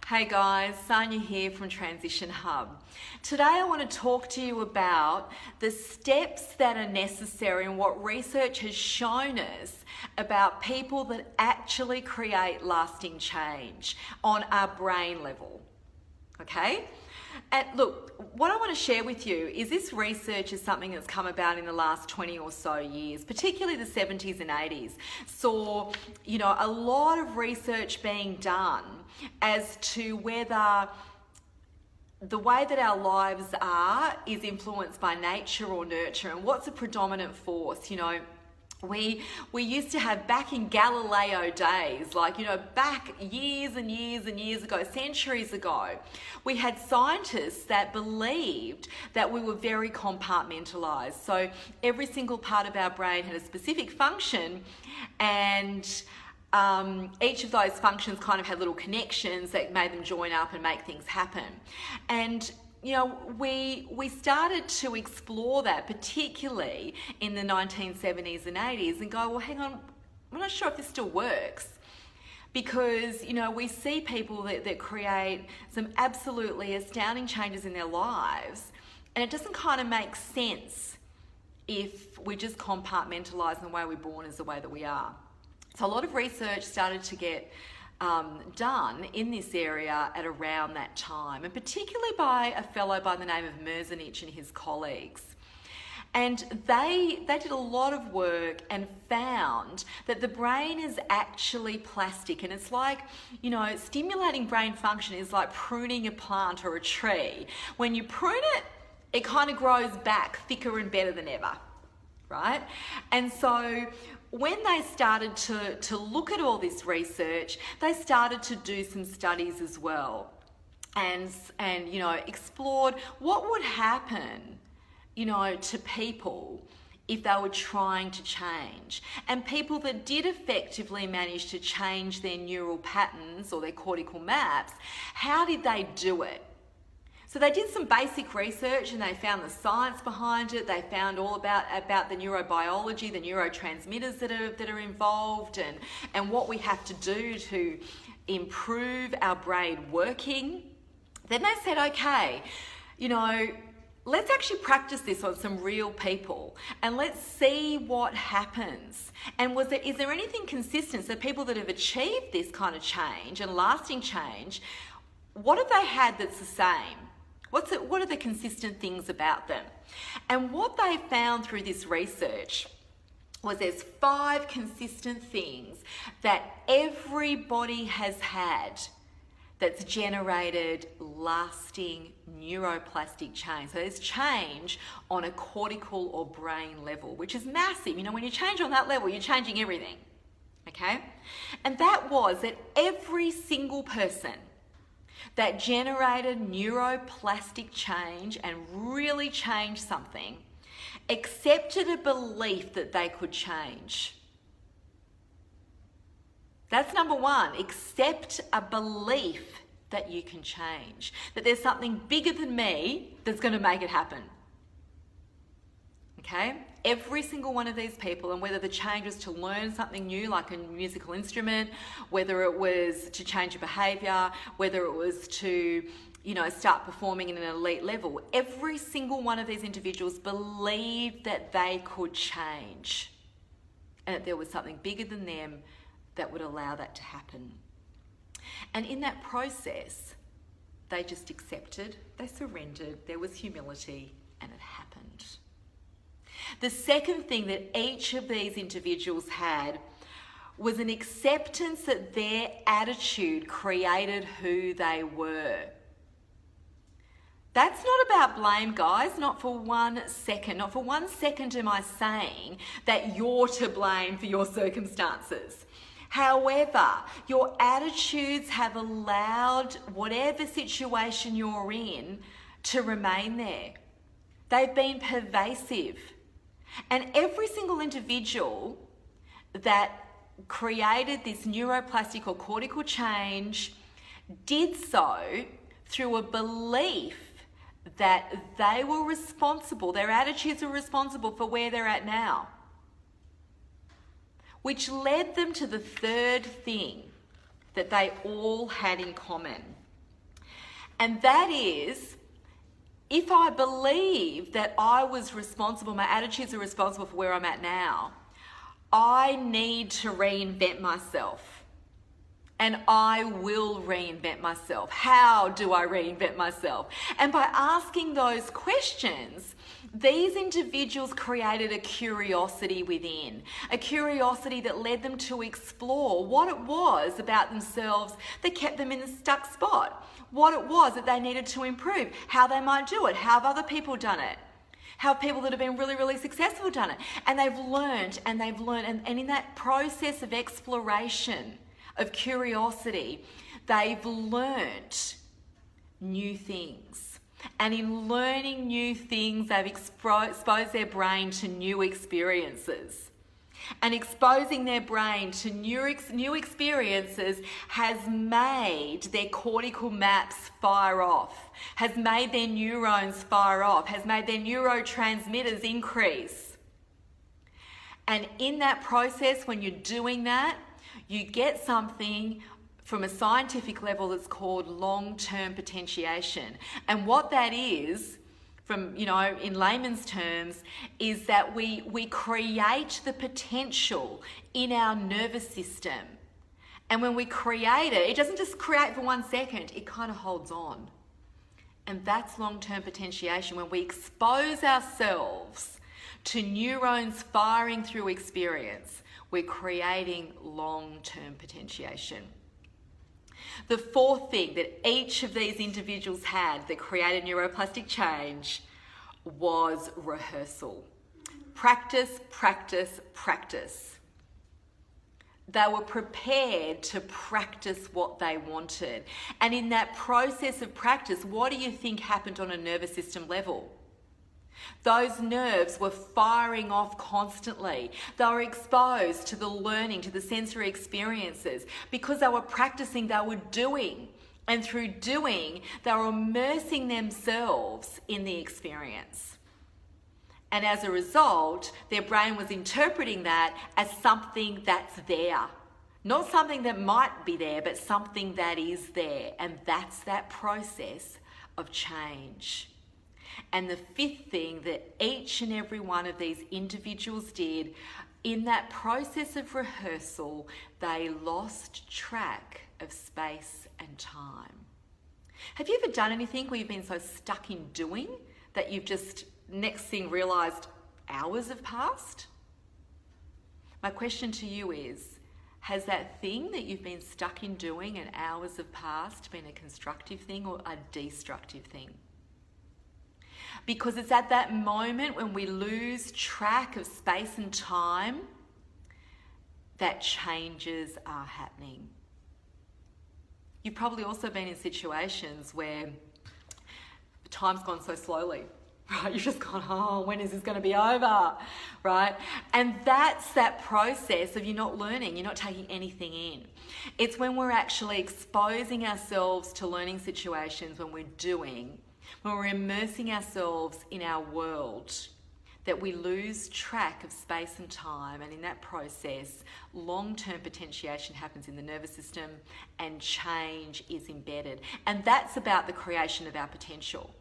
Hey guys, Sonia here from Transition Hub. Today I want to talk to you about the steps that are necessary and what research has shown us about people that actually create lasting change on our brain level. Okay? And look, what I want to share with you is this research is something that's come about in the last 20 or so years, particularly the 70s and 80s. Saw, a lot of research being done as to whether the way that our lives are is influenced by nature or nurture, and what's a predominant force. We used to have, back in Galileo days, back years and years and years ago, centuries ago, we had scientists that believed that we were very compartmentalized. So every single part of our brain had a specific function, and each of those functions kind of had little connections that made them join up and make things happen. And we started to explore that, particularly in the 1970s and 80s, and go, well, hang on, I'm not sure if this still works. Because, we see people that create some absolutely astounding changes in their lives, and it doesn't kind of make sense if we just compartmentalize, and the way we're born is the way that we are. So a lot of research started to get done in this area at around that time, and particularly by a fellow by the name of Merzenich and his colleagues. And they did a lot of work and found that the brain is actually plastic, and it's like, stimulating brain function is like pruning a plant or a tree. When you prune it, it kind of grows back thicker and better than ever, right? And so when they started to look at all this research, they started to do some studies as well, and explored what would happen, to people if they were trying to change. And people that did effectively manage to change their neural patterns or their cortical maps, how did they do it? So they did some basic research, and they found the science behind it. They found all about the neurobiology, the neurotransmitters that are involved, and what we have to do to improve our brain working. Then they said, okay, let's actually practice this on some real people, and let's see what happens. And is there anything consistent? So people that have achieved this kind of change and lasting change, what have they had that's the same? What are the consistent things about them? And what they found through this research was there's 5 consistent things that everybody has had that's generated lasting neuroplastic change. So there's change on a cortical or brain level, which is massive. When you change on that level, you're changing everything, okay? And that was that every single person that generated neuroplastic change and really changed something accepted a belief that they could change. That's number 1. Accept a belief that you can change, that there's something bigger than me that's going to make it happen. Okay? Every single one of these people, and whether the change was to learn something new, like a musical instrument, whether it was to change a behaviour, whether it was to, start performing at an elite level, every single one of these individuals believed that they could change, and that there was something bigger than them that would allow that to happen. And in that process, they just accepted, they surrendered, there was humility, and it happened. The second thing that each of these individuals had was an acceptance that their attitude created who they were. That's not about blame, guys, not for 1 second. Not for 1 second am I saying that you're to blame for your circumstances. However, your attitudes have allowed whatever situation you're in to remain there. They've been pervasive. And every single individual that created this neuroplastic or cortical change did so through a belief that they were responsible, their attitudes were responsible for where they're at now. Which led them to the third thing that they all had in common. And that is, if I believe that I was responsible, my attitudes are responsible for where I'm at now, I need to reinvent myself. And I will reinvent myself. How do I reinvent myself? And by asking those questions, these individuals created a curiosity within, a curiosity that led them to explore what it was about themselves that kept them in a stuck spot, what it was that they needed to improve, how they might do it, how have other people done it, how have people that have been really, really successful done it. And they've learned, and in that process of exploration, of curiosity, they've learnt new things. And in learning new things, they've exposed their brain to new experiences. And exposing their brain to new experiences has made their cortical maps fire off, has made their neurons fire off, has made their neurotransmitters increase. And in that process, when you're doing that, you get something from a scientific level that's called long-term potentiation. And what that is, in layman's terms, is that we create the potential in our nervous system. And when we create it, it doesn't just create for 1 second, it kind of holds on. And that's long-term potentiation, when we expose ourselves to neurons firing through experience. We're creating long-term potentiation. The fourth thing that each of these individuals had that created neuroplastic change was rehearsal. Practice, practice, practice. They were prepared to practice what they wanted. And in that process of practice, what do you think happened on a nervous system level? Those nerves were firing off constantly. They were exposed to the learning, to the sensory experiences. Because they were practicing, they were doing. And through doing, they were immersing themselves in the experience. And as a result, their brain was interpreting that as something that's there. Not something that might be there, but something that is there. And that's that process of change. And the fifth thing that each and every one of these individuals did, in that process of rehearsal, they lost track of space and time. Have you ever done anything where you've been so stuck in doing that you've just next thing realised hours have passed? My question to you is, has that thing that you've been stuck in doing and hours have passed been a constructive thing or a destructive thing? Because it's at that moment when we lose track of space and time that changes are happening. You've probably also been in situations where time's gone so slowly, right? You've just gone, oh, when is this going to be over, right? And that's that process of you're not learning, you're not taking anything in. It's when we're actually exposing ourselves to learning situations, when we're doing, when we're immersing ourselves in our world, that we lose track of space and time. And in that process, long-term potentiation happens in the nervous system and change is embedded. And that's about the creation of our potential.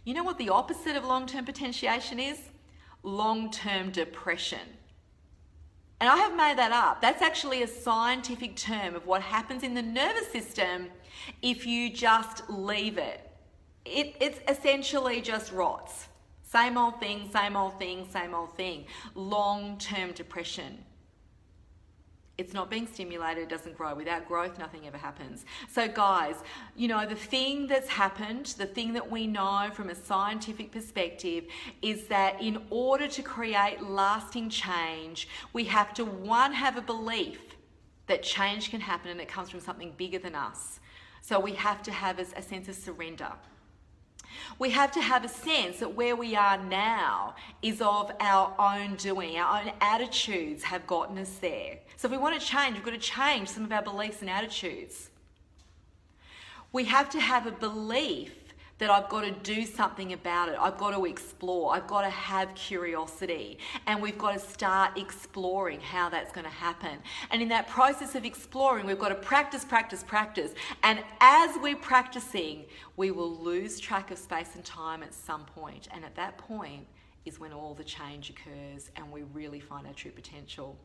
You know what the opposite of long-term potentiation is? Long-term depression. And I have made that up. That's actually a scientific term of what happens in the nervous system if you just leave it. It's essentially just rots. Same old thing, same old thing, same old thing. Long-term depression. It's not being stimulated, it doesn't grow. Without growth, nothing ever happens. So guys, the thing that's happened, the thing that we know from a scientific perspective is that in order to create lasting change, we have to, one, have a belief that change can happen and it comes from something bigger than us. So we have to have a sense of surrender. We have to have a sense that where we are now is of our own doing. Our own attitudes have gotten us there. So if we want to change, we've got to change some of our beliefs and attitudes. We have to have a belief that I've got to do something about it. I've got to explore. I've got to have curiosity. And we've got to start exploring how that's going to happen. And in that process of exploring, we've got to practice, practice, practice. And as we're practicing, we will lose track of space and time at some point. And at that point is when all the change occurs and we really find our true potential.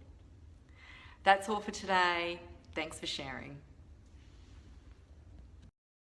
That's all for today. Thanks for sharing.